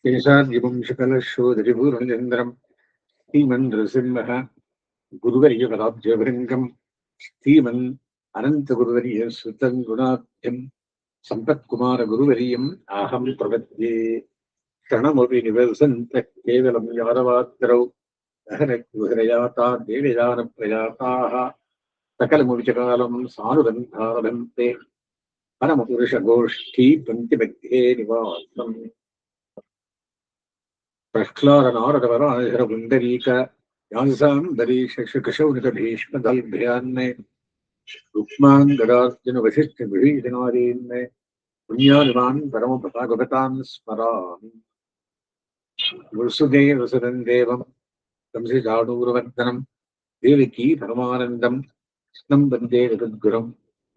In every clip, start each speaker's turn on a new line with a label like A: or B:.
A: केशाद्युपं शकलशोधरिपूर्णचन्द्रं श्रीमन्नृसिंहः गुरुवर्यपदाब्जभृङ्गं श्रीमन् अनन्तगुरुवर्यसुतं गुणाब्धिं सम्पत्कुमारगुरुवर्यम् अहं प्रपद्ये। क्षणमपि निवर्सन्तः केवलं यादवात्रौ दहनकुहरयाता देवयानप्रयाताः सकलमुविचकालं सानुबन्धारभन्ते परमपुरुषगोष्ठी पङ्क्तिमध्ये निवासम्। प्रह्लादनारदवराहरपुण्डरीक यान्साम्बरीशशुकशौनकभीष्मदल्भ्यान्ने रुक्माङ्गदार्जुनवसिष्ठविभीषणादीन्ने पुण्यानुमान् परमभगवतान् स्मरामि। वसुदेवसुतं देवं कंसचाणूरवर्धनं देवकी परमानन्दं कृष्णं वन्दे जगद्गुरुं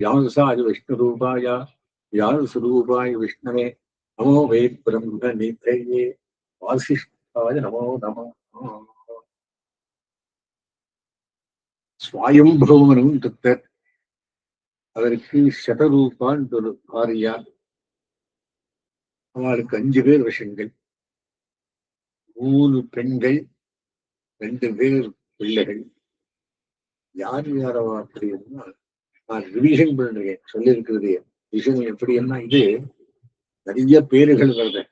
A: व्यासाय विष्णुरूपाय व्यासरूपाय विष्णवे नमो वै ब्रह्मनिधये वासिष्ठाय नमो नमः. ஸ்வயம்புவனும் தத்தர், அவருக்கு சதரூபான் ஒரு பாரியா, அவளுக்கு 5 பேர் விஷங்கள், 3 பெண்கள், 2 பேர் பிள்ளைகள். யார் யாரவா அப்படின்னா நான் ரிவிஷன் பண்றேன் சொல்லியிருக்கிறது. விஷயம் எப்படின்னா இது நிறைய பேர்கள் வருது,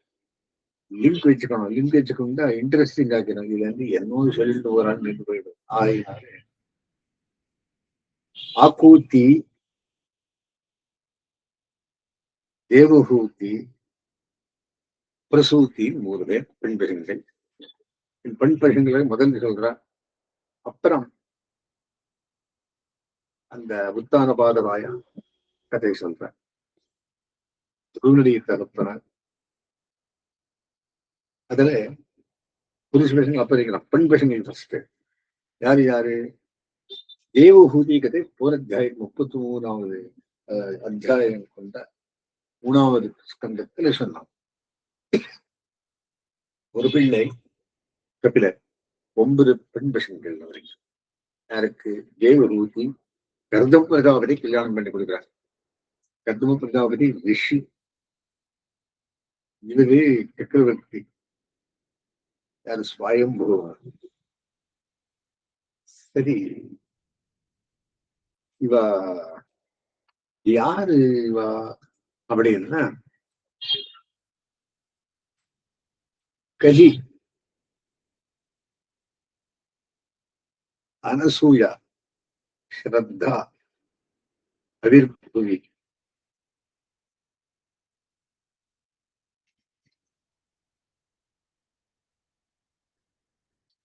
A: லிங்க் வச்சுக்கணும். லிங்க் வச்சுக்கோங்க, இன்ட்ரெஸ்டிங் ஆக்கணும். இதுல இருந்து என்னோ சொல்லிட்டு வரான்னு நின்று போயிடும். ஆயினாரு ஆக்கூத்தி, தேவஹூதி, பிரசூதி 3 பேர் பெண் பெருங்கள். பெண் பெருங்களை முதல் சொல்ற, அப்புறம் அந்த உத்தான பாதவாய கதை சொல்ற, திருநடியை தகப்பன, அதுல புருஷ பெருங்கள் அப்ப இருக்கிறான். பெண் பெருங்கள் ஃபர்ஸ்ட் யாரு யாரு? தேவஹூதி கதை போன அத்தியாயம் 33வது அத்தியாயம் கொண்ட 3வது ஸ்கந்தத்துல சொன்னான். ஒரு பிள்ளை கபிலர், 9 பெண் பெருங்கள் வரைக்கும். யாருக்கு? தேவஹூதி கர்தம பிரஜாபதி கல்யாணம் பண்ணி கொடுக்குறார். கர்தம பிரஜாபதி ரிஷி, இவரு சக்கரவர்த்தி. யாரு? ஸ்வயம்புவன். சரி, இவ யாரு இவ அப்படின்னா கலி, அனசூயா, ஸ்ரத்தா, அவிர்புவி,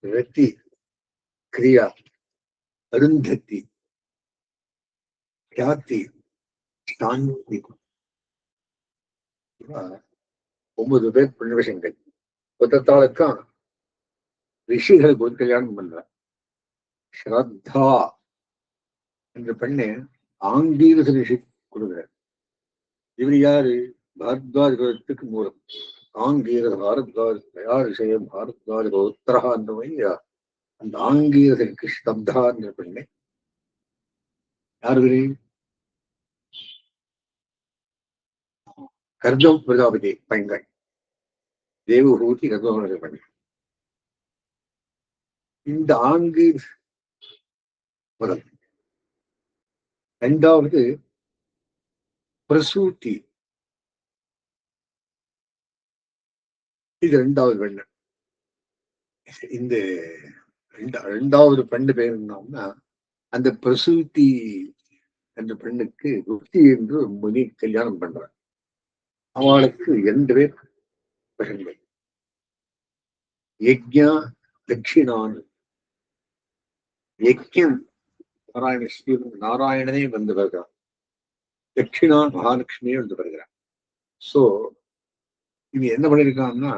A: ரத்தி, கிரியா, அருந்ததி, கியாதி, சாந்தி. 9 பேர் பெண்வசங்கள். ஒத்தத்தாளுக்கும் ரிஷிகளுக்கு ஒரு கல்யாணம் பண்ற. ஸ்ரத்தா என்ற பெண்ணை ஆங்கீரச ரிஷி கொடுக்குறார். இவர் யாரு? பாரத்வாஜ குலத்துக்கு மூலம். ஆங்கீரச பாரத்வாஜ் தயா ரிஷயம் பாரத்வாஜ கோத்திரா அந்த மாதிரி அந்த ஆங்கீரசனுக்கு ஸ்தப்தா என்ற பெண்ணை யாரு? கர்தம பிரஜாபதி பெண்கள். தேவஹூதி கர்தம பெண்கள். இந்த ஆங்கீர் முதல். 2வது பிரசூதி, இது 2வது பெண்ணு. இந்த 2வது பெண்ணு பேர் என்னன்னா, அந்த பிரசூதி என்ற பெண்ணுக்கு ருக்தி என்று முனி கல்யாணம் பண்றார். அவளுக்கு 2 பேர் பெண்கள். யக்ஞா, தட்சிணான். யக்ஞம் நாராயணனே வந்து வருகிறார். தட்சிணா மகாலட்சுமியே வந்து வருகிறார். சோ இவங்க என்ன பண்ணிருக்காங்கன்னா,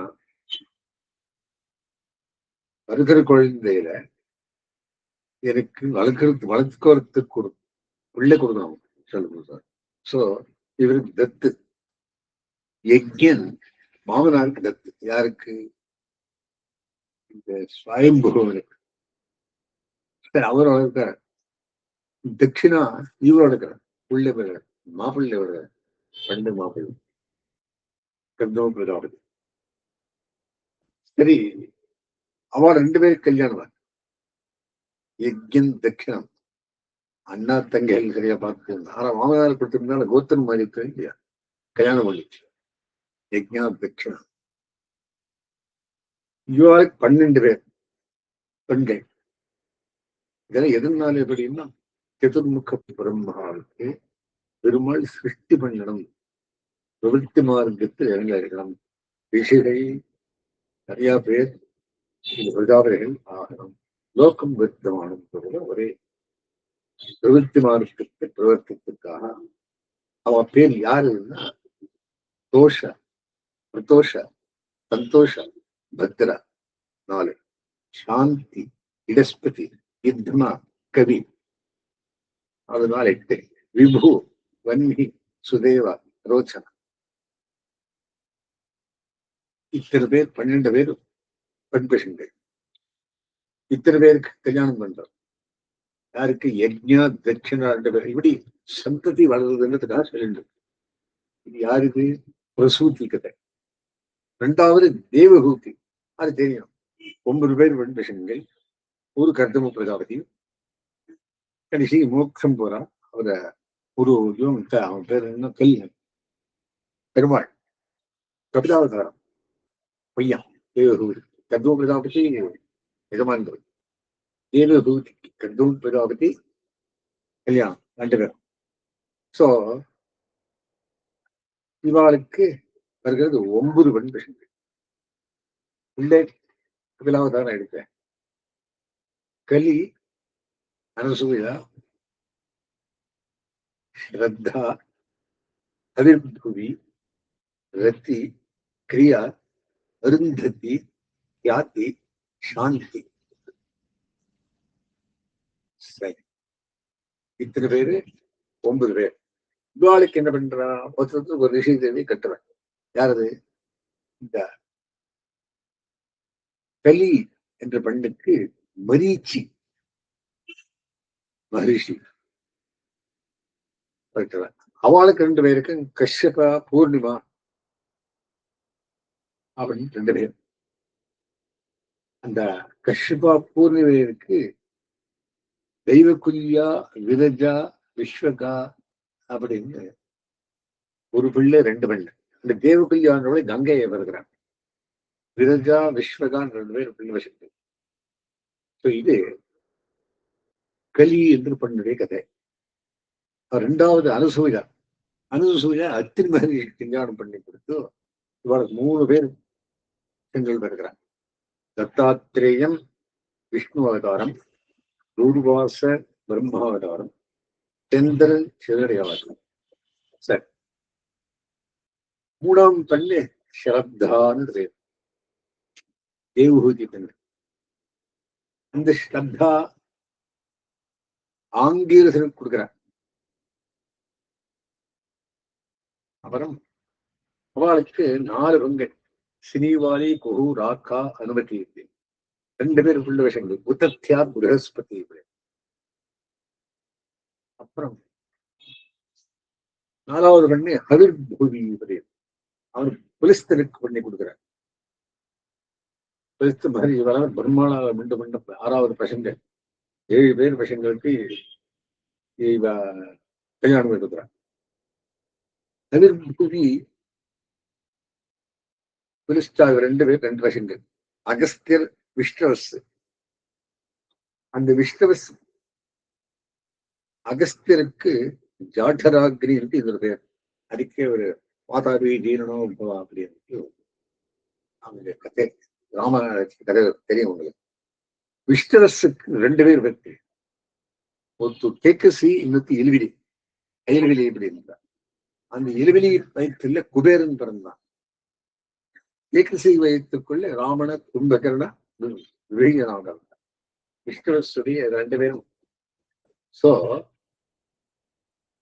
A: வருகிற குழந்தையில எனக்கு வளர்க்கறதுக்கு பிள்ளை கொடுக்கணும் சொல்லுங்க சார். சோ இவருக்கு தத்து. யக்ஞன் மாமனாருக்கு தத்து. யாருக்கு? இந்த ஸ்வயம்புவனுக்கு. சரி, அவர் வளர்க்கிறார். தட்சிணா இவரோட இருக்கிறார். பிள்ளை பேர் மாப்பிள்ளையோட 2 மாப்பிள்ளை. கர்தம பிரஜாபதி. சரி, அவ 2 பேருக்கு கல்யாணம். யஜ்யம் தட்சிணம். அண்ணா தங்கைகள் சரியா பார்த்து, ஆனா மாமனார் கொடுத்திருந்தாலும் கோத்திரம் மாதிரி இல்லையா, கல்யாணம் பண்ணிச்சு. யஜ்யா தட்சிணம். இவாளுக்கு 12 பேர் பெண்கள். இதெல்லாம் எதனால எப்படின்னா, சதுர்முக பிரம்மாவுக்கு பெருமாள் சிருஷ்டி பண்ணணும், பிரவൃத்தி மார்க்கத்தில் இறங்கணும், ரிஷிகள் நிறைய பேர் பிரஜாபதிகள் ஆகணும், லோகம் விருத்தமானும் ஒரே பிரவൃத்தி மார்க்கத்தை பிரவர்த்தத்துக்காக. அவ பேர் யாருன்னா தோஷ, பிரதோஷ, சந்தோஷ, பத்ர 4, சாந்தி, இடஸ்பதி, யுத்மா, கவி அதனால 8, விபு, வன்னி, சுதேவா, ரோச்சனா. இத்தனை பேர் 12 பேர் பெண் பசங்கள். இத்தனை பேருக்கு கல்யாணம் பண்றோம். யாருக்கு? யஜ்யா தட்சிணா 2 பேர். இப்படி சந்ததி வளர்றதுன்றதுக்காக சொல்லிட்டு. இது யாருக்கு? பிரசூதி கதை. 2வது தேவகூதி, அது தெரியும். 9 பேர் பெண் பசங்கள், ஒரு கர்தம பிரஜாபதி. கடைசி மோட்சம் போறான். அவர ஒரு அவன் பேர் என்ன? கல்யாணம் பெருமாள் கபிலாவதாரம் பையன் தேவகூதி. கர்தம பிரஜாபதி எஜமான்கள். தேவகூதி கர்தம பிரஜாபதி கல்யாணம் 2 பேரும். சோ இவாளுக்கு வருகிறது 9 பெண் பசங்கள். உள்ளே கபிலாவதாரம் எடுப்பேன். கலி, அனசூயா, ஸ்ரத்தா, அவிர்புவி, ரத்தி, கிரியா, அருந்ததி, யாத்தி, சாந்தி. சரி, இத்தனை பேரு 9 பேர். இவாளுக்கு என்ன பண்றா? ஒருத்தருக்கு ஒரு ரிஷி தேவி கட்டுறேன். யாரது? இந்த கலி என்ற பெண்ணுக்கு மரீச்சி மகரிஷி கட்டுறேன். அவளுக்கு 2 பேருக்கு கஷ்யபா, பூர்ணிமா அப்படின்னு 2 பேர். அந்த கஷ்யபா பூர்ணிமைக்கு தெய்வகுல்யா, விரஜா, விஸ்வகா அப்படின்னு ஒரு பிள்ளை 2 பிள்ளை. இந்த தேவகுல்யான்றவளை கங்கையை வருகிறான். விரஜா, விஸ்வகான் 2 பேர் பிள்ளை வசதி. இது கலி என்று பண்ணுடைய கதை. 2வது அனுசூயா. அனுசூயா அத்திரி மகரிஷி கல்யாணம் பண்ணி கொடுத்து இவளுக்கு 3 பேர் பெண்கள் வருகிறான். தத்தாத்திரேயம் விஷ்ணு அவதாரம், தூர்வாச பிரம்மாவதாரம், சந்திரன் சிவனுடைய அவதாரம். சரி, 3வது பெண்ணு ஸ்ரத்தான்னு பேர், தேவஹூதி பெண். அந்த ஸ்ரத்தா ஆங்கீரசனுக்கு கொடுக்கிறார். அப்புறம் அவளுக்கு 4 பெண்கள், சினிவாலி, குஹு, ராக்கா, அனுமதி. 2 பேர் உள்ள விஷயங்கள், உத்தத்யா, புரஹஸ்பதி. அப்புறம் 4வது பெண்ணு ஹவிர்பூவி. அவர் புலிஸ்தனுக்கு பண்ணி கொடுக்கிறார். புலிஸ்த மாதிரி இவரால் பிரம்மாளா மீண்டும் மீண்டும் 6வது பசங்கள், 7 பேர் பசங்களுக்கு இவ கல்யாணம் கொடுக்கிறார். ஹவிர்பூவி புலிஸ்தா 2 பேர் 2 பசங்கள், அகஸ்தியர், விஷ்ணவஸ். அந்த விஷ்ணவஸ் அகஸ்தியருக்கு ஜாடராக்னி இருக்கு இதோட பேர். அதுக்கே ஒரு மாதாவி ஜீரணோ அப்படின்னு அவங்க கதை, ராம கதை தெரியும் உங்களுக்கு. விஷ்ணவஸுக்கு 2 பேர் வெற்றி. ஒரு கேக்கசி, இன்னொரு எலிவிலி. அயல்விலி எப்படி இருந்தா அந்த எலிவிலி வயிற்றுல குபேரன் பிறந்தான். கேக்கசி வயிற்றுக்குள்ள ராமண, கும்பகர்ண, விவேகனாக விஷ்ணவசுடைய 2 பேரும். சோ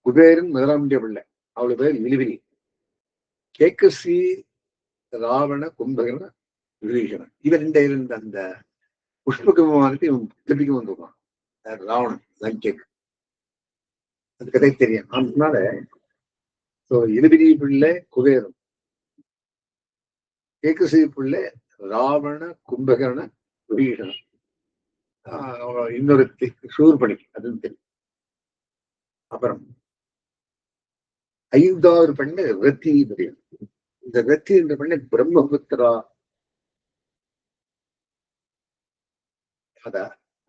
A: குபேரன் முதலாமுடைய பிள்ளை, அவளு பேர் எலிவிலி. கேக்கசி, ராவண, கும்பகர்ண, விபீஷணன். இவன் இருந்த அந்த புஷ்பக விமானத்தை இவன் திருப்பிக்கு வந்துருவான். ராவணன் லங்கேக்கு. அந்த கதை தெரியும். அதனால எலிவிலி பிள்ளை குபேரன், கேக்கசி பிள்ளை ராவண, கும்பகர்ண, விபீஷணன், இன்னொருத்தி சூர்பணி, அதுவும் தெரியும். அப்புறம் 5வது பெண்ணு ரத்தி தெரியும். இந்த ரத்தி என்ற பெண்ணு பிரம்மபுத்திரா, அத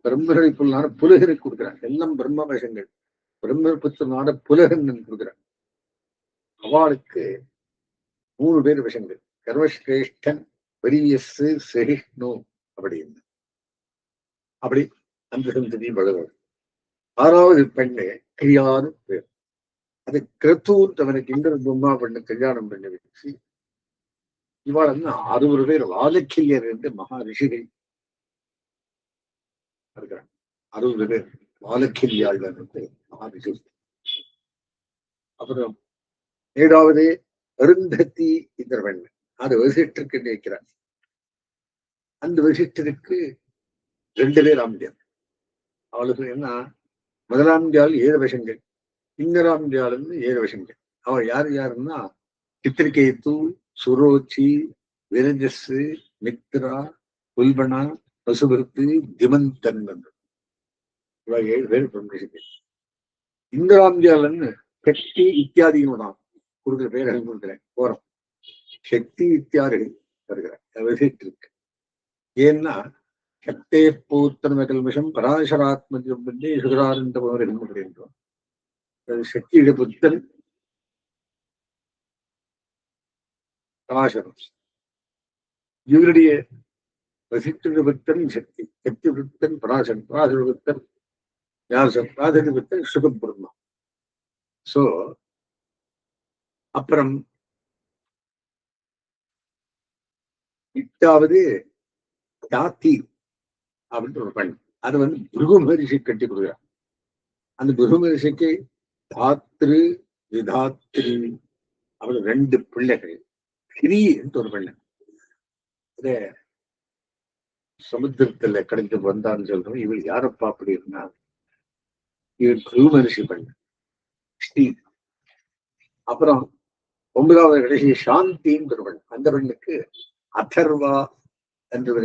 A: பிரம்மர்களுக்குள்ளான புலகரை கொடுக்குறாங்க. எல்லாம் பிரம்ம வேஷங்கள். பிரம்மபுத்திரனான புலகன் கொடுக்குறாங்க. அவளுக்கு 3 பேர் விஷங்கள். கர்வஸ்ரேஷ்டன், பெரியசு, சகிஷ்ணு அப்படின்னு. அப்படி அந்த சந்ததியும் வளரும். 6வது பெண்ணு கிரியான்னு பேர். அது கிரத்தூர் தவனுக்கு இந்திர பொம்மா பெண்ணு கல்யாணம் பண்ணி வச்சு இவாள் 60 பேர் வாலக்கியர் என்று மகா ரிஷிகள் இருக்கிறாங்க. 60 பேர் வாலக்கியாள் வந்து மகா ரிஷி. அப்புறம் 7வது அருந்ததி இந்த பெண். அது வசிஷ்டருக்கு வைக்கிறார். அந்த வசிஷ்டருக்கு 2 பேர் ஆம்பியார். அவளுக்கு என்ன, முதலாம்பியால் 7 விஷங்கள், இன்னராம்பியால் 7 விஷங்கள். அவள் யாருன்னா சித்திரிகேத்து, சுரோச்சி, விரஜஸ், மித்ரா, புல்பனா, பசுபருத்து, திமந்தன். இவள் 7 பேர் பிரம்மரிஷிகள். இந்திராம்பியால் சக்தி இத்தியாதியும் தான் கொடுக்குற பேர்கள் கொடுக்குறேன். போறோம் சக்தி இத்தியாதிகள் வருகிறேன். ஏன்னா சக்தே பூத்தன கல்மிஷம் பராசராத்மஜம் சுகராரன்றோம். சக்தியுடைய புத்தன் பராசரம். இவருடைய வசிஷ்டனுடைய புத்தன் சக்தி, சக்தி புத்தன் பராசரன், பராசர புத்தன் வியாசன், பராசர புத்தன் சுகபிரம்மா. சோ அப்புறம் 8வது தாத்தி அப்படின்ற ஒரு பெண். அது வந்து பிருகு மகரிஷி கட்டி கொடுக்குறார். அந்த பிருகு மகரிஷிக்கு தாத்ரு, விதாத்ரி, அவரு 2 பிள்ளைகள். கிரி என்று ஒரு பெண்ணு. அதே சமுத்திரத்துல கடைந்து வந்தான்னு சொல்றோம். இவள் யாரப்பா அப்படி இருந்தா, இவர் பிருகு மகரிஷி பெண்ணு ஸ்ரீ. அப்புறம் 9வது கடைசி சாந்தின்னு ஒரு பெண். அந்த பெண்ணுக்கு அதர்வா என்று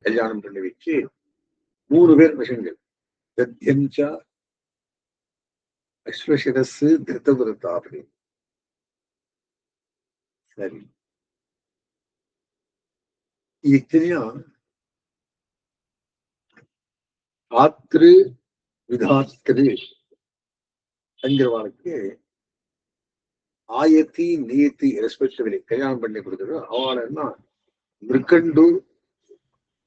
A: கல்யாணம் பண்ணி வச்சு 3 பேர் விஷயங்கள். தத்யஞ்சா, அஸ்வசிரசு, திருத்தபுரத்தா அப்படி. சரி, இத்தனையும் ஆத்ரு, விதாத்ரு என்கிறவாளுக்கு ஆயத்தி, நீத்தி ரெஸ்பெக்டிவ்லி கல்யாணம் பண்ணி கொடுக்குறது. அவளன்னா மிருகண்டு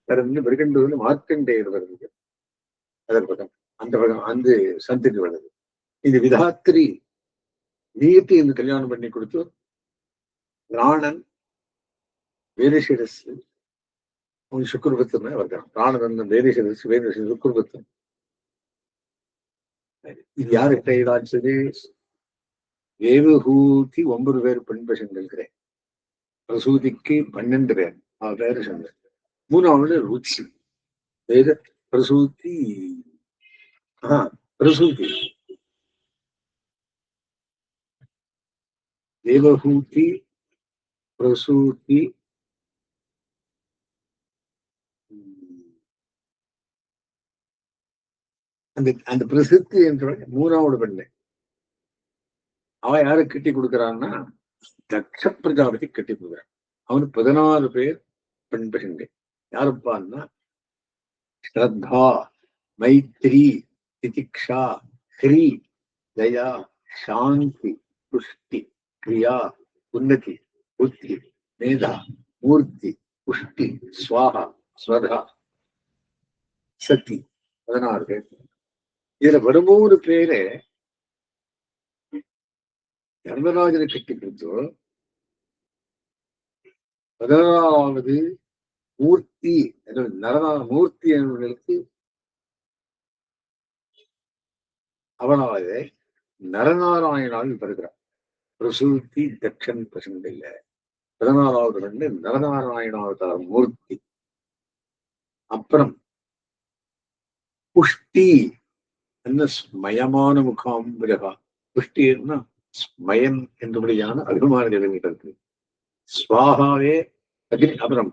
A: பிறந்து, மிருகண்டு மார்க்கண்டேயர் வருது. அதன் பக்கம் அந்த பக்கம் அந்த சந்ததி வருது. இது விதாத்திரி நீத்தி என்று கல்யாணம் பண்ணி கொடுத்து பிராணன், வேதசிரசு, சுக்குர்பத்தன் வருகிறான். பிராணன், வேதசிரசு, வேதசிரசு, சுக்குர்பத்தன். இது யாருக்கு கைதாச்சது? தேவஹூதி 9 பேர் பெண் பசங்கள். பிரசூதிக்கு 12 பேர். பேரு சொன்னார். 3வது ருச்சி. வேத பிரசூதி, பிரசூதி தேவஹூதி, பிரசூதி, அந்த பிரசித்தி என்ற 3வது பெண்ணு. அவன் யாரு கட்டி கொடுக்குறான்னா தக்ஷ பிரஜாபதி கட்டி கொடுக்குறான். அவனுக்கு 16 பேர் பெண் பசங்க. யாருப்பான்னா ஸ்ரத்தா, மைத்ரி, திதிக்ஷா, ஹ்ரீ, தயா, சாந்தி, புஷ்டி, கிரியா, உன்னதி, புத்தி, மேதா, மூர்த்தி, புஷ்டி, ஸ்வாஹா, ஸ்வதா, சக்தி. 16 பேர். இதுல 13 பேரு தர்மராஜனை கட்டி கொடுத்து 16வது மூர்த்தி மூர்த்தி என்பவர்களுக்கு அவனாவது நரநாராயணால் வருகிறார். பிரசூதி தட்சன் பசங்க இல்ல. 16வது ரெண்டு நரநாராயணாவதார மூர்த்தி. அப்புறம் புஷ்டி என்ன ஸ்மயமான முகாம்பிரகா. புஷ்டி என்ன ஸ்மயம் என்றபடியான அபிமான நிலைமைகளுக்கு ஸ்வாகாவே அக்னி. அப்புறம்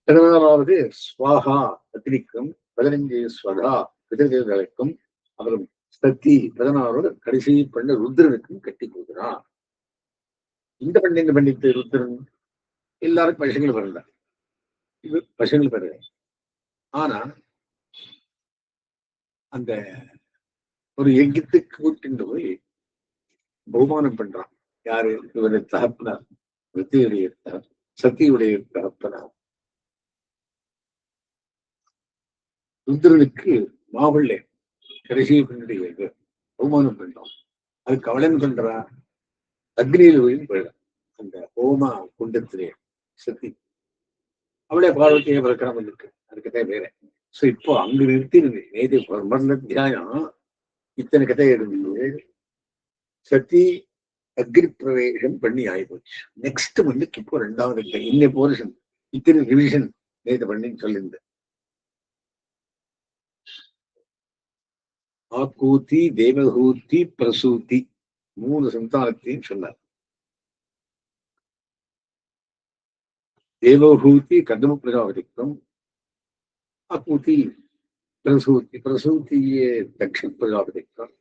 A: 16வது ஸ்வாஹா அக்னிக்கும், 15 ஸ்வதா பிதர்களுக்கும், அப்புறம் சத்தி 16வது கடைசி பண்ண ருத்ரனுக்கும் கட்டி கொடுக்குறான். இந்த பண்டிகை பண்ணிட்டு ருத்ரன் எல்லாருக்கும் பசங்கள் பிறந்த இது பசங்கள் பிறகு. ஆனா அந்த ஒரு யஜ்யத்துக்கு கூட்டிட்டு போய் பகுமானம் பண்றான். யாரு? இவருடைய தகப்பனார், ருத்தியுடைய சத்தியுடைய தகப்பனார் ருத்ரனுக்கு மாவுள்ளே கடைசி பெண்ணுடைய பகுமானம் பண்றான். அதுக்கு அவளன் பண்றா அக்னியில் போயிடும். அந்த ஹோமா குண்டத்திலே சக்தி அவளே பார்வதியை பிறக்கிறாம இருக்கு. அது கதை வேற. சோ இப்போ அங்க நிறுத்தி நேதி மரண தியானம் இத்தனை கதை இருந்தது. சக்தி அக்னி பிரவேசம் பண்ணி ஆயிப்போச்சு. நெக்ஸ்ட் வந்து இப்போ 2வது கதை இன்னை போர்ஷன் இத்தனை ரிவிஷன் நேற்று பண்ணின்னு சொல்லியிருந்தேன். ஆக்கூத்தி, தேவஹூத்தி, பிரசூத்தி 3 சந்தானத்தையும் சொன்னார். தேவஹூதி கதம பிரஜாபதிக்கும், ஆக்கூத்தி பிரசூத்தி, பிரசூத்தியே தக்ஷ பிரஜாபதிக்கும்,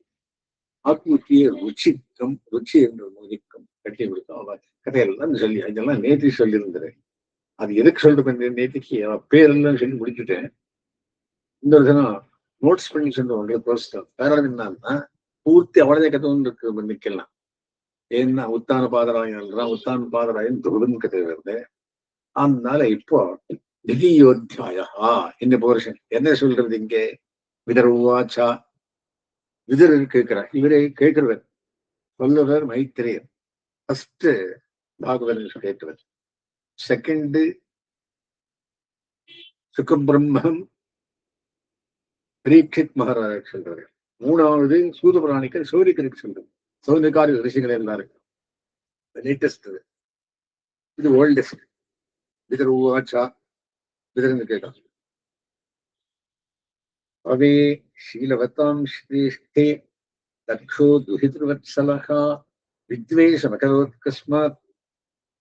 A: ஆக்கூத்தியே ருச்சிக்கும், ருச்சி என்ற மோதிக்கும் கட்டி கொடுத்தோம். கதையெல்லாம் சொல்லி அதெல்லாம் நேற்று சொல்லியிருந்தேன். அது எதுக்கு சொல்றேன் நேற்றுக்கு பேரெல்லாம் சொல்லி முடிச்சுட்டேன். இன்னொரு தினம் நோட்ஸ் பண்ணி சொல்றேன். காரணம் என்னன்னா பூர்த்தி அவளதே கதை ஒன்று இருக்கு நிக்கலாம். ஏன்னா உத்தான பாதராயன் உத்தான பாதராயன் துருவன் கதை வருது. அதனால இப்போ திதியோத்தியாயா இந்த போர்ஷன் என்ன சொல்றது? இங்கே விதர்வாச்சா விதர் கேட்கிறார். இவரே கேட்கிறவர் சொல்லுவர் மைத்திரேயர். ஃபர்ஸ்ட் பாகவதன் கேட்கிறவர். செகண்ட் சுகபிரம்மம் பரீட்சித் மகாராஜ் சொல்றாரு. 3வது சூதபுராணிக்கர் சௌரிகருக்கு சொல்றது. சௌரிகாரி ரிஷிகள் எல்லாருக்கும் லேட்டஸ்ட். இது ஓல்டஸ்ட். விதர்வாச்சா விதர்னு கேட்டான். அவே ஷீலவதாம் ஸ்ரேஷ்டே தக்ஷோ துஹித்ருவத்சலஹா வித்வேஷமகரோத்கஸ்மாத்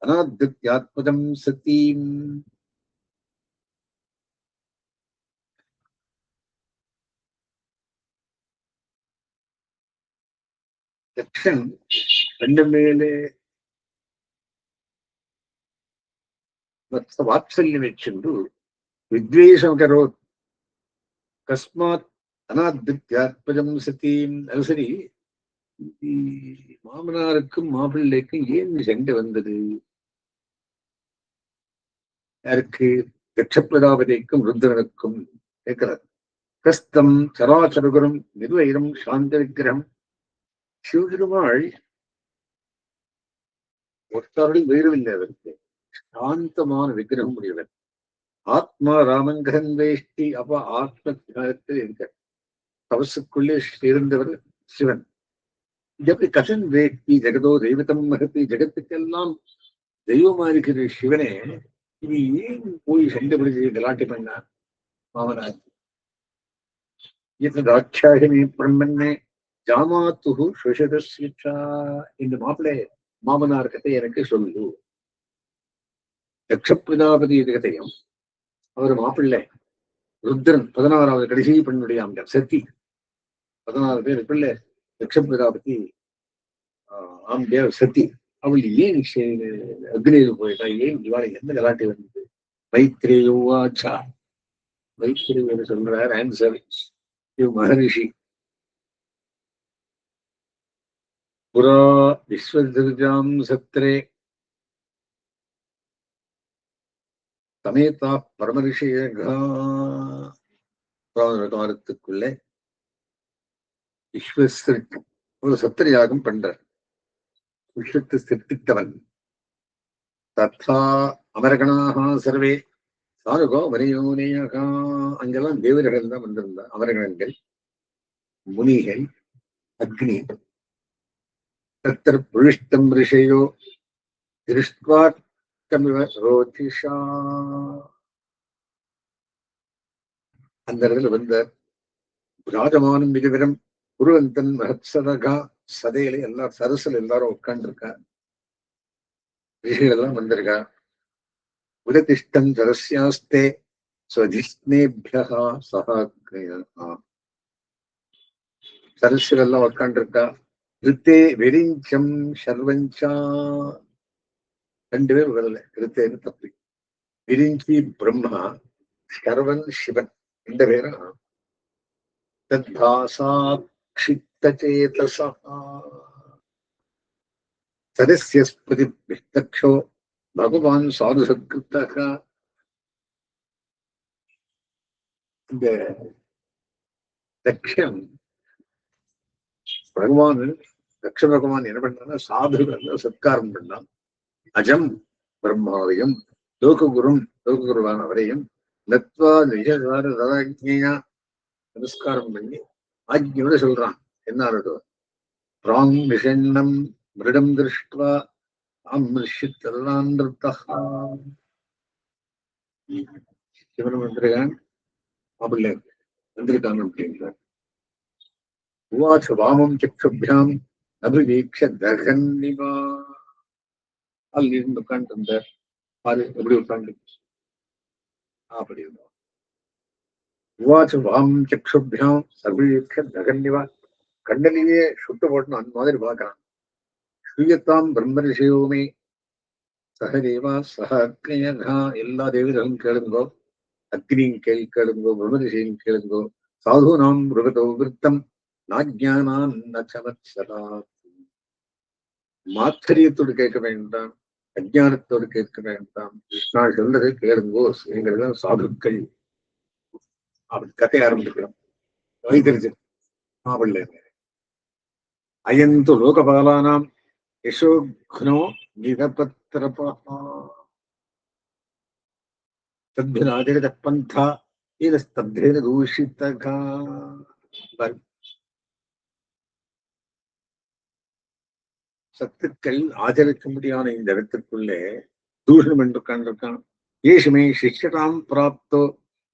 A: அநாத்யாத்மதம் சதீம். தக்ஷன் கண்ணு மேலே வாத்சல்யம் வச்சுண்டு வித்வேஷமகரோத் கஸ்மாத் அநாத்யாத்மதம் சதீம். அது சரி, மாமனாருக்கும் மாப்பிள்ளைக்கும் ஏன் சண்டை வந்தது? யாருக்கு? தட்சப்பிரதாபதிக்கும் ருத்ரனுக்கும் கேட்கிறார். கஸ்தம் சராச்சரகுரம் நிர்வயிரம் சாந்த விக்கிரகம். சிவபெருமாள் ஒருத்தருடைய வேறுவில்லை. அவருக்கு சாந்தமான விக்கிரகம் உடையவர். ஆத்மா ராமங்கரன் வேஷ்டி. அப்ப ஆத்ம தியாகத்தில் இருக்க தவசுக்குள்ளே இருந்தவர் சிவன். எப்படி கசன் வேஷ்டி ஜெகதோ தெய்வத்தம் மகத்தி, ஜெகத்துக்கெல்லாம் தெய்வமா இருக்கிற சிவனே இது ஏன் போய் சண்டை பிடிச்சி கலாட்டி பண்ணார் மாமனார்? தாட்சாயணி பிரம்மன்னே ஜாமாத்துகு சுஷதா. இந்த மாப்பிள்ளை மாமனார் கதை எனக்கு சொல்லு. தக்ஷபிரஜாபதி கதையும் அவர் மாப்பிள்ளை ருத்ரன் 16வது கடைசி பெண்ணுடைய ஆம்டர் சத்தி 16 பேர் பிள்ளை தக்ஷபிரஜாபதி ஆம்டேர் சத்தி. அவள் ஏன் அக்னியில் போயிட்டா? ஏன் இவாளை எந்த கலாட்டி வந்தது? மைத்ரேயோவாச்சா. மைத்ரேயர் சொல்றார் ஆன்சர். இவ் மகரிஷி புரா விஸ்வதிர்ஜாம் சத்ரே சமேதா பரமரிஷியகா. காலத்துக்குள்ளே விஸ்வசிருஷ்டி ஒரு சத்திரயாகம் பண்றார். விஸ்வத்தை சிருஷ்டித்தவன். தத்தா அமரகணாக சர்வே சாருகோ வரையோனேயகா. அங்கெல்லாம் தேவர்கள் தான் வந்திருந்தா. அமரகணங்கள், முனிகள், அக்னி. தத்திர புருஷ்டம் ரிஷயோ திருஷ்ட்வா ரோதிஷா. அந்த இடத்துல வந்த ராஜமானும் மிகவிரம் குருவந்தன் மகத்சதகா. சதையில எல்லாரும் சரசுல எல்லாரும் உட்கார்ந்துருக்கா. ரிஷிகள் எல்லாம் வந்திருக்கா. உததிஷ்டம் சரஸ்யாஸ்தே ஸ்வதிஷ்ணேபியா சகாக்ரயா. சரஸ்யெல்லாம் உட்காண்டிருக்கா. கிருத்தே வெறிஞ்சம் சர்வஞ்சா. 2 பேர் வரல. கிருத்தேன்னு தப்பி. விரிஞ்சி பிரம்மா, சர்வன் சிவன். 2 பேரும் தத்பாசாக்ஷிப்தசேதசா சரஸ்யஸ்பதி விஷ்டக்ஷோ பகவான் சாது சத்கிருத்தக. இந்த தக்ஷன் பகவான், தக்ஷ பகவான் என்ன பண்ணா, சாதுகள் சத்காரம் பண்ணான். அஜம் பிரம்மாவையும் லோககுரும் லோககுருவான அவரையும் நத்வா நிஜாரா நமஸ்காரம் பண்ணி ஆஜ்யோட சொல்றான். என்ன ஆனதோ ராங் நிஷன்னம் மிருடம் திருஷ்டுவா அமிருஷித்தல்லாந்திருத்தா. சிவன் வந்திருக்கான், மாப்பிள்ளை வந்திருக்காங்க அப்படின்றார். உவாச வாமம் சக்ஷுபியாம் அபிவீக்ஷ தகன்னிவா. அதில் இருந்து உட்காந்து இருந்தார். பாரு எப்படி உட்காந்து அப்படி இருந்தார். உவாச வாமம் சக்ஷுபியாம் அபிவீக்ஷ தகன்னிவா. கண்ணிலேயே சுட்டு போட்டணும் அந்த மாதிரி பார்க்கலாம். ஸ்ரீயத்தாம் பிரம்மரிஷயோமே சகதேவா சக அக்னியா. எல்லா தேவர்களும் கேளுங்கோ, அக்னியும் கேளுங்கோ, பிரம்மரிஷியும் கேளுங்கோ. சாது நாம் மிருகதோ விருத்தம் நாஜ்ஞானான் நச்சவத்சரா. மாச்சரியத்தோடு கேட்க வேண்டாம், அஜானத்தோடு கேட்க வேண்டாம். கிருஷ்ணா சொல்றது கேளுங்கோ, எங்களெல்லாம் சாதுக்கள். அப்படி கதைய ஆரம்பிக்கிறோம். வைத்தறிச்சு மாப்பிள்ளை. அயந்து லோகபாலானாம் யசோக்னோ நிரபத்ரபா தத்பிராஜகத பந்தா இது ஸ்தப்தேன தூஷிதகா. சத்துக்கள் ஆச்சரிக்கும்படியான இந்த இடத்திற்குள்ளே தூஷணம் என்று கண்டிருக்கான். ஏசுமே சிஷ்யதாம் பிராப்தோ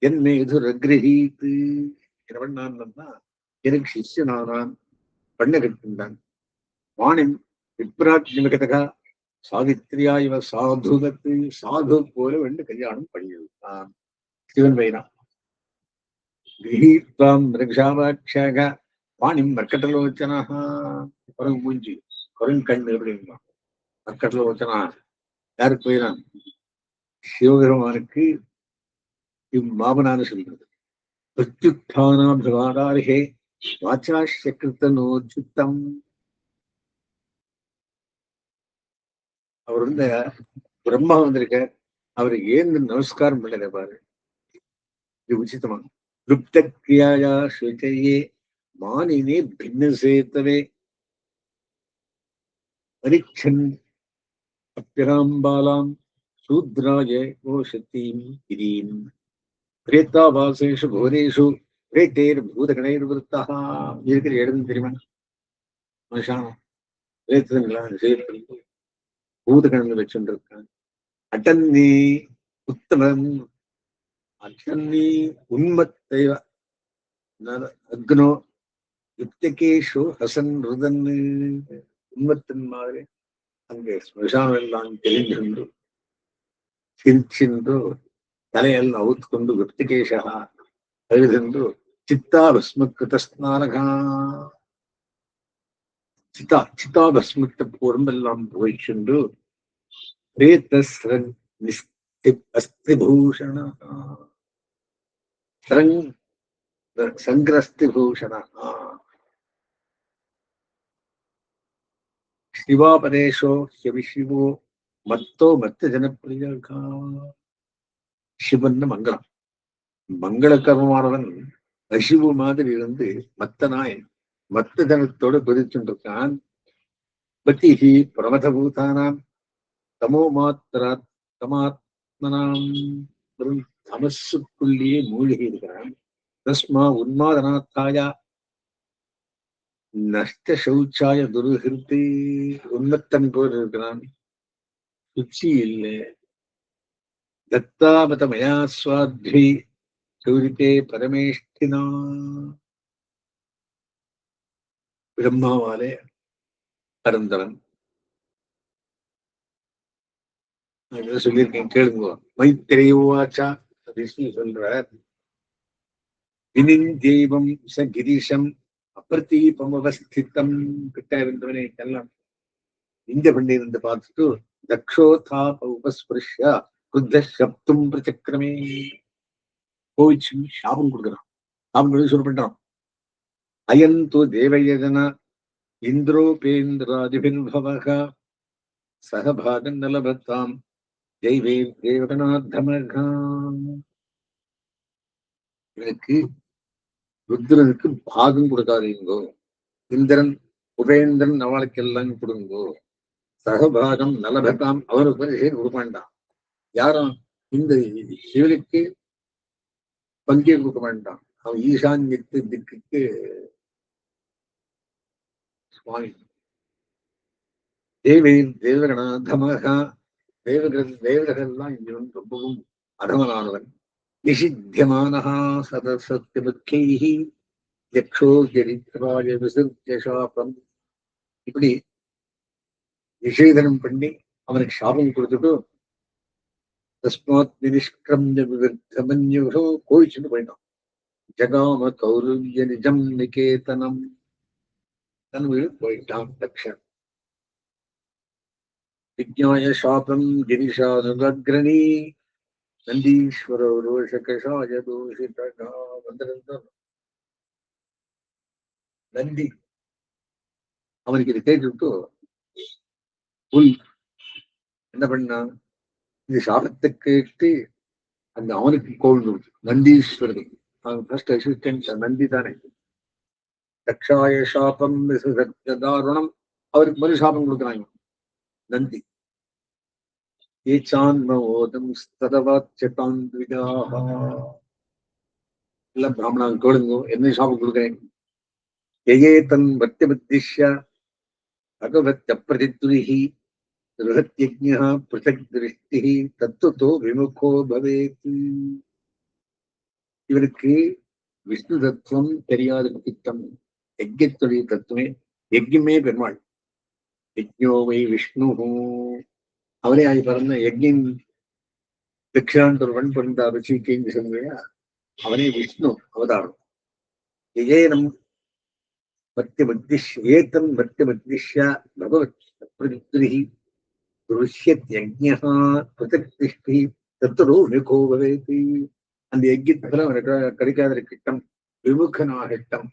A: என் மீது ரக்ரஹீத்து. என்ன பண்ணான்னா, எனக்கு சிஷ்யனானான், பண்ண கட்டுண்டான். வாணின் விப்ராட் நிமிகதகா சாவித்ரியா இவ சாதுகத்து. சாது போல வெண்டு கல்யாணம் பண்ணிவிட்டான். சிவன் வைரான் கிரகீத்வாம் மிருகசாபாட்சாக வாணிம் மர்க்கட்டலோச்சனாக. குரங்கு மூஞ்சி, குரங்கு கண்ணு அப்படின்னா மர்க்கட்டலோச்சனா. யாருக்கு போயிடான்? சிவபெருமானுக்கு இம்மாமனான்னு சொல்றது. பிரத்யுத்தானாபிவாதாரிகே வாச்சாஷ்ய கிருத்தனோச்சித்தம். அவர் பிரம்மா வந்திருக்க, அவருக்கு ஏன் நமஸ்காரம் பண்ணல பாரு. இது உச்சிதமா. லுப்த கிரியாயா சுச்சையே மானினே பின்ன சேத்தவே பரீட்சன் அப்பிராம்பாலாம் சூத்ராய கோஷத்தீம் கிரீம் பிரேத்தாவாசேஷு கோரேஷு பிரேத்தேர் பூதகணைர் விருத்தா. இருக்கிற இடம் தெரியுமா? மனுஷானம் பிரேத்தங்களா சேர்த்து பூதகணங்கள் வச்சுருக்கான். அட்டன்னி உத்தமன் அட்டன்னி உன்மத்தைவ அக்னோ யுக்தகேஷு ஹசன் ருதன். உன்மத்தின் மாதிரி அங்கே ஸ்மசானம் எல்லாம் தெளிஞ்சென்று சிரிச்சென்று தலையெல்லாம் அவுத்துக்கொண்டு யுக்தகேஷா அழுதென்று சித்தா பஸ்மக்கிருத ஸ்நானகா. சித்தாபஸ்மித்த உடம்பெல்லாம் போய் சென்று அஸ்திபூஷண சங்கிரஸ்திபூஷண சிவாபதேசோ ஹியவிசிவோ மத்தோ மத்த ஜனப்பிரிய. சிவன் மங்களம், மங்கள கர்மமானவன் அசிவு மாதிரி இருந்து மத்த நாய் மத்த ஜனத்தோடு பிரிச்சுருக்கான். பத்திஹி பிரமதபூதானாம் தமோ மாத்திரா தமாத்மனாம். தமசுக்குள்ளேயே மூழ்கி இருக்கிறான். தஸ்மா உன்மாதனாத்தாயா நஷ்ட சௌச்சாய துருகிருத்தி. உன்மத்தன் போல் இருக்கிறான், சுச்சி இல்லை. தத்தாமத மயா சுவாத்வி சௌரித்தே பரமேஷ்டினா. பிரம்மாவாலே பரந்தவன் நான் சொல்லியிருக்கேன் கேளுங்க. மைத்திரையோவாச்சா விஷ்ணு சொல்றார், வினிஞ்செய்வம் ச கிரீஷம் அப்பிரதீபமவஸ்திதம். கிட்ட இருந்தவனை எல்லாம் இந்த பண்ணி இருந்து பார்த்துட்டு தக்ஷோதா உபஸ்பிருஷ்யா குத்த சப்தும் பிரச்சக்கிரமே கோவிச்சு சாபம் கொடுக்குறான். சாபம் கொடுத்து சொல்ல பண்றான், அயந்து தேவயஜன இந்திரோபேந்திராதிபிர்பவக சகபாகம் நலபத்தாம் ஜெய்வே தேவகநாதமகாம். எனக்கு ருத்ரனுக்கு பாகம் கொடுக்காதீங்கோ, இந்திரன் உபேந்திரன் அவளுக்கெல்லாம் கொடுங்கோ, சகபாகம் நலபதாம் அவனுக்கு பரிசே கொடுக்க யாரும் இந்த சிவனுக்கு பங்கே கொடுக்க வேண்டாம். அவன் ஈசான்யத்து திக்குக்கு சுவாமி. தேவையில் தேவகநாதமகா, தேவகர்கள்லாம் இவன் ரொம்பவும் அதமனானவன். நிஷித்தியமானஹா சதசத்தியமுக்கைஹி யக்ஷோ சரித்ராய விசிருத்திய சாபம். இப்படி நிஷேதனம் பண்ணி அவனுக்கு சாபம் கொடுத்துட்டு தஸ்மாத் நிஷ்கிரம்ய விவர்த்தமன்யுஷோ கோவிச்சுட்டு போயிட்டான். ஜகாம கௌரவ்ய நிஜம் நிகேதனம், தன் வீடு போயிட்டான் தக்ஷன். விஜ்ஞாய சாபம் கிரிஷானுகிரணி நந்தீஸ்வரோ ரோஷகஷாய தோஷிதா. வந்திருந்தான் நந்தி அவனுக்கு இதை கேட்டுவிட்டு புல் என்ன பண்ணான், இந்த சாபத்தை கேட்டு அந்த அவனுக்கு கோவில் நந்தீஸ்வரன், அவன் ஃபர்ஸ்ட் அசிஸ்டன்ட் நந்தி தானே. தக்ஷாய சாபம் தாருணம், அவருக்கு மறு சாபம் கொடுக்குறாங்க நந்தி. ஏச்சான்மோதம் ஸ்ததவாச்சகான் த்விஜாஹ. எல்லாம் பிராமணன் கேளுங்க, என்ன சாபம் கொடுக்குறேன். எயே தன் வத்தியபத்திஷ்ய பகவத் அப்பிரதித்விஹி ருஹத்யஜ்ஞः ப்ருதக் திருஷ்டிः தத்துவத்தோ விமுகோ பவேத். இவருக்கு விஷ்ணு தத்துவம் தெரியாத திட்டம். யஜ்ஞத்துடைய தத்துவமே, யஜ்ஞமே பெருமாள். யஜ்ஞோவை விஷ்ணு, அவரே ஆகி பறந்த யஜ்ஞன் தட்சிணாந்தொருவன் பிறந்த ருச்சிக்கு சொல்லுவையா, அவனே விஷ்ணு அவதாரம். ஏனம் பக்திபக்திஷ்ய ஏதம் பக்திபக்திஷ்ய பகவத் பிரதித்ரிஹி ருஷ்யத்யஜ்ஞः ப்ருதக் திருஷ்டிः தத்துவோ விமுகோ பவேத். அந்த யஜ்ஞத்துல அவனுக்கு கிடைக்காத கிட்டம், விமுகனாகட்டம்.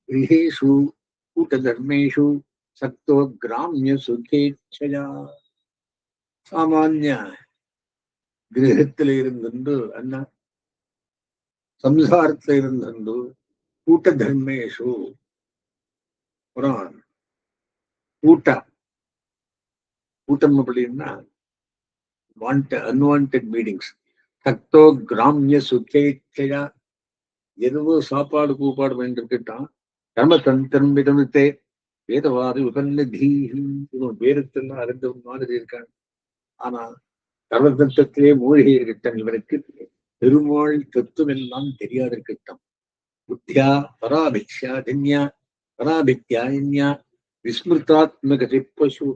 A: கிரகேஷு கூட்டதர்மேஷு சக்தோ கிராமிய சுகேட்சயா. சாமானிய கிரகத்துல இருந்துண்டு அண்ணா சம்சாரத்துல இருந்துண்டு கூட்ட தர்மேஷு கூட்டம் அப்படின்னா அன்வான்ட் மீட்டிங்ஸ். சக்தோ கிராமிய சுகேட்சயா, எதுவோ சாப்பாடு கூப்பாடு வேண்டிருக்கிட்டான். கர்ம தந்திரமிதமித்தே வேதவாதி உபநிதி, இவன் வேதத்தெல்லாம் அறிந்தவன் மாதிரி இருக்கான். ஆனா சர்வதத்திலே மூழ்கி இருக்கட்டும். இவனுக்கு பெருமாள் தத்துவம் எல்லாம் தெரியாத இருக்கட்டும். புத்தியா பராபிக்ஷாதின்யா பராபிக்யாயின்யா விஸ்மிருதாத்மகதி பசு.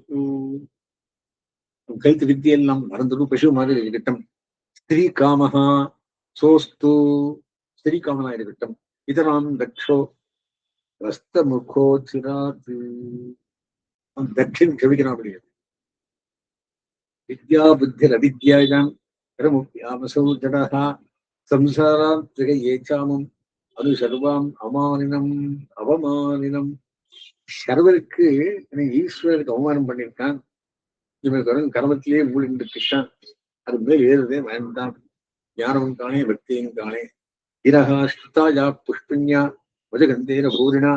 A: கைத்து வித்தியெல்லாம் மறந்துடும், பசு மாதிரி இருக்கட்டும். ஸ்திரீ காமஹா சோஸ்து, ஸ்திரீ காமனா இருக்கட்டும். இதனாம் தக்ஷோ ரஸ்தமுகோ சிராத், தட்சின் கவிக்கிறான். அப்படியே வித்யா புத்திர் அவித்யாயாம் பிரமுக்யாமசௌ ஜடஹா சம்சாராத்ரிக ஏச்சாமம் அது சர்வாம் அமானினம் அவமானினம். சர்வருக்கு ஈஸ்வரருக்கு அவமானம் பண்ணியிருக்கான். இவனுக்கு கர்மத்திலேயே மூழ்கிட்டு கிருஷ்ணன். அது மேல் ஏறுதே வேண்டாம். ஞானமும் காணே பக்தியும் காணே. இரஹா ஸ்ருதாயா புஷ்பின்யா வஜகந்தேன பூரிணா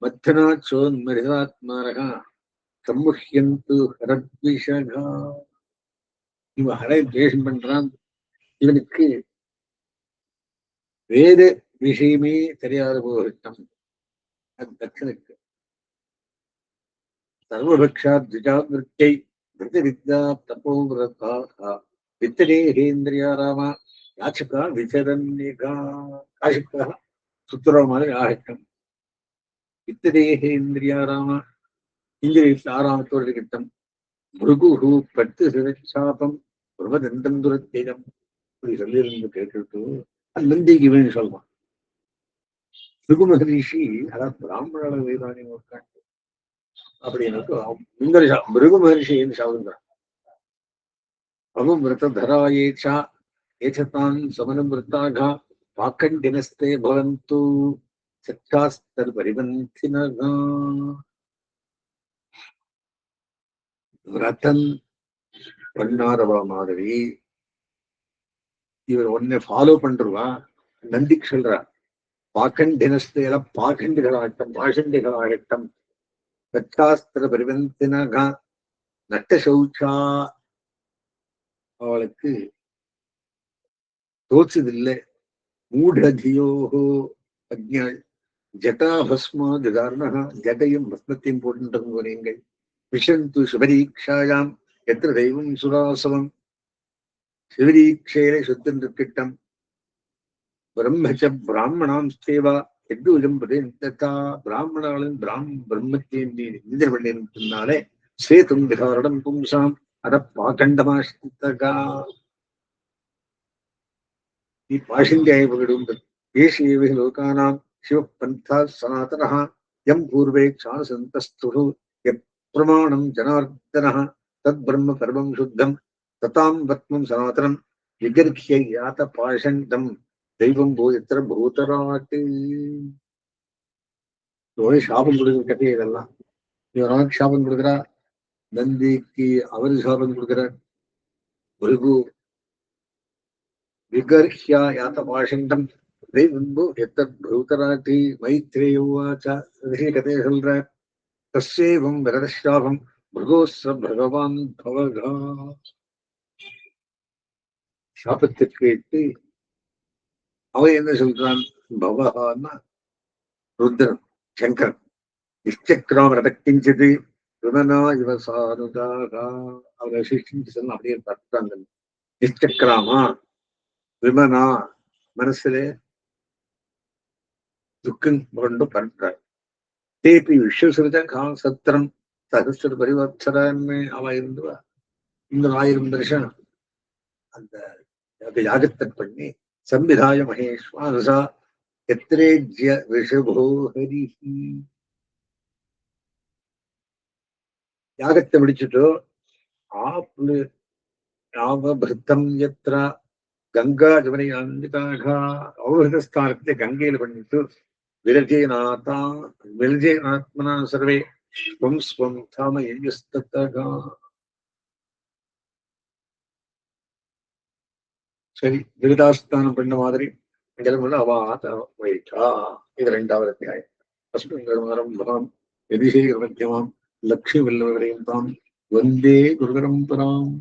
A: மத்தனா சோன்மரிதாத்மாரகா சம்முஹ்யந்து ஹரத்விஷகா. இவன் ஹரை துவேஷம் பண்றான். இவனுக்கு வேத விஷயமே தெரியாத போகட்டும். அது தட்சனுக்கு சர்வபக்ஷா திஜாவிருத்தை விருத்தவித்யா தபோவிரதா வித்தரேஹேந்திரியா ராமா யாச்சகா விசரண்யகா. காஷிக்கா சுத்துற மாதிரி ஆகட்டும். வித்தரேஹேந்திரியா ராமா, இந்திரியத்தில் ஆறாமத்தோடு இருக்கட்டும். மிருகு பட்டு சிறைச்சாபம் பிரபதந்தம் துரத்தேஜம் இப்படி சொல்லியிருந்து கேட்டுட்டு நந்திக்கு வேணும் சொல்லுவான். பிருகு மகரிஷி அதாவது பிராமண வைதானி இருக்காங்க அப்படின்னு பிருகு மகரிஷி ஏன் சாவுங்கிறான். அபமிருதராயேச்சா ஏச்சதான் சமனமிருத்தாக பாக்கண்டினஸ்தே பவந்து சச்சாஸ்தர் பரிபந்தினகா. விரதன் பண்ணாதவா மாதிரி இவர் ஒன்னை ஃபாலோ பண்றவா நந்திக்கு சொல்றா. பாக்கண்டினஸ்தேல பாகண்டிகளாகட்டும் பாஷண்டிகளாகட்டும் சச்சாஸ்திர பரிபந்தினகா நட்ட சௌச்சா அவளுக்கு தோச்சதில்லை. மூடதியோகோ அஜ்ஞாள் ஜட்டா பஸ்மா ஜதாரணா ஜட்டையும் பஸ்மத்தையும் போட்டு நீங்கள் விஷந்து சிவரீக்ஷாயாம் எத்திர தெய்வம் சுராசவம் சிவரீட்சையில சுத்தம் பிரம்மச்ச பிராமணாம் சேவா எத்தூஜம் பிரதேந்தா பிராமணாலும் பிரம்மத்தையும் நீ நிந்தர் பண்ணிருந்தாலே சேதும் விகாரணம் பும்சாம் அத பாகண்டமாஷ்டகா நீ பாஷிண்டியாயப்படும் ஏஷேவ லோகானாம் சிவபந்தா சனாதனः யம் பூர்வே க்ஷானசந்தஸ்து யத் பிரமாணம் ஜனார்தனः தத் பிரம்ம பரமம் சுத்தம் ததாம் பத்மம் சனாதனம் விகர்ஹ்ய யாத பாஷண்டம் தெய்வம் எத்திர பூதராட்டு. சாபம் கொடுக்குற கதை இதெல்லாம். இவராக சாபம் கொடுக்குறா, நந்திக்கு அவரு சாபம் கொடுக்கிறார். பிருகு விகர்ஹ்ய யாத பாஷண்டம் தெய்வம்பு எத்தத் பூதராட்டி மைத்ரேயுவாச்ச கதையை சொல்றார். தஸ்யேவம் விரதசாபம் மிருகோஸ்ர பகவான் பவகா. சாபத்திற்கு இட்டு அவன் என்ன சொல்றான்? பவகான்னா ருத்ரன் சங்கரன். நிச்சக்கிராம ரதக்கிஞ்சது விமனா இவ சாருதாக அவரை சிஷ்டின்னு சொன்ன அப்படியே தட்டுறாங்க. நிச்சக்கிராமா விமனா மனசுல துக்கம் கொண்டு பண்றார். தேபி விஸ்வசுரஜ சத்திரம் சகஸ்திர பரிவர்த்தரன்னு அவ இருந்துவா. இந்த 1000 வருஷம் அந்த யாகத்தை பண்ணி சம்பிதாய மகேஸ்வாரசா எத்திரேஜ்ய ரிஷபோ ஹரிஹி. யாகத்தை முடிச்சுட்டோ ஆப்ளு யாவபிருத்தம் யத்ர கங்கா ஜமனி அன்பிதாக அவஹிதஸ்தானத்தை கங்கையில பண்ணிட்டு விரஜேனாத்மனா சர்வே ஸ்வம் ஸ்வம் தாம யஸ்ததகா. சரி, விருதாஸ்தானம் பண்ண மாதிரி ஜலமுள்ள அவாத வைட்டா. இது 2வது அத்தியாயம். அஸ்மின்மாரம் எதிசே மத்தியமாம் லக்ஷ்மி வல்லவரையும் தாம் வந்தே குருகரம் பராம்.